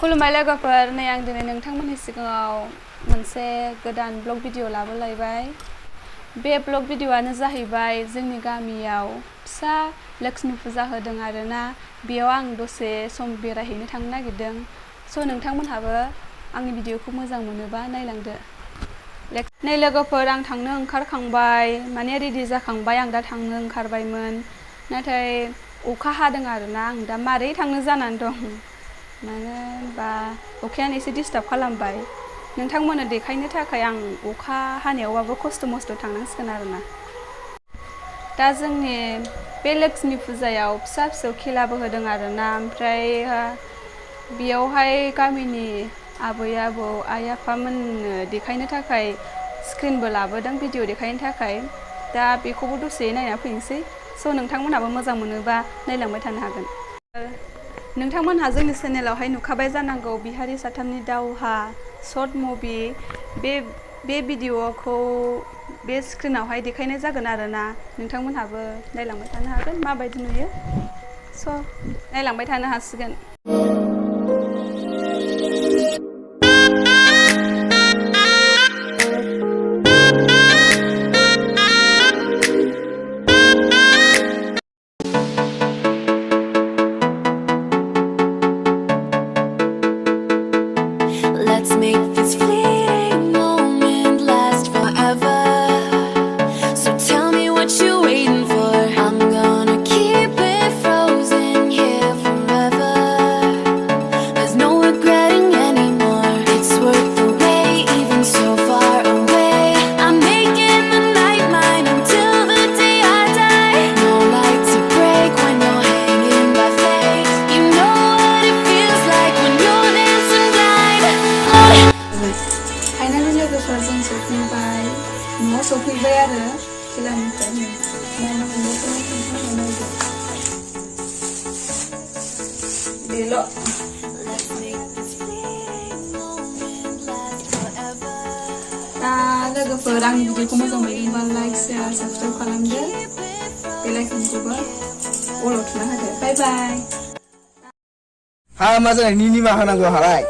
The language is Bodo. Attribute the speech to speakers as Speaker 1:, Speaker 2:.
Speaker 1: खुलुमबाय लोगोफोर, नै आं दिनै नोंथांमोननि सिगाङाव मोनसे गोदान ब्लग भिडिअ लाबोलायबाय। बे ब्लग भिडिअआनो जाहैबाय जोंनि गामियाव फिसा लक्ष्मी पुजा होदों आरोना, बेयाव आं दसे सम बेरायहैनो थांनो नागिरदों। स' नोंथांमोनहाबो आंनि भिडिअखौ मोजां मोनोबा नायलांदो। नै लोगोफोर, आं थांनो ओंखारखांबाय, माने रेडि जाखांबाय, आं दा थांनो ओंखारबायमोन। नाथाय अखा हादों आरोना, आं दा मारै थांनो जानानै दं। मानो होनबा अखायानो एसे डिस्टार्ब खालामबाय। नोंथांमोननो देखायनो थाखाय आं अखा हानायावबाबो खस्थ' मस्थ' थांनांसिगोन आरोना। दा जोंनि बे लक्ष्मी पुजायाव फिसा फिसौ खेलाबो होदों आरोना, ओमफ्राय बेयावहाय गामिनि आबै आबौ आइ आफामोननो देखायनो थाखाय स्क्रिनबो लाबोदों भिडिअ देखायनो थाखाय। दा बेखौबो दसे नायना फैनोसै। स' नोंथांमोनहाबो मोजां मोनोबा नायलांबाय थानो हागोन। नोंथांमोनहा जोंनि चेनेलावहाय नुखाबाय जानांगौ बिहारि साथामनि दावहा शर्ट मुभि। बे भिडिअखौ बे स्क्रिनावहाय देखायनाय जागोन आरोना, नोंथांमोनहाबो नायलांबाय थानो हागोन माबायदि नुयो। स' नायलांबाय थानो हासिगोन।
Speaker 2: Let's make this fleeting moment last forever. So tell me what you're waiting for. I'm gonna keep it frozen here forever. There's no regretting anymore. It's worth the wait, even so far away. I'm making the night mine until the day I die. No light to break when you're hanging by faith. You know what it feels like when you're dancing blind.
Speaker 1: Finally लोगोफोर, जों सफैबाय, न'आव सफैबाय आरो खेलानिफ्राय। बेल' दा लोगोफोर, आंनि भिडिअखौ मोजां मोनदोंबा लाइक शेयार साबसक्राइब खालामदो, बेल आइकनखौबो अलाव थुना होदो। बाय बाय।
Speaker 3: हा मा जानायनि निमाहा होनांगौ हालाय।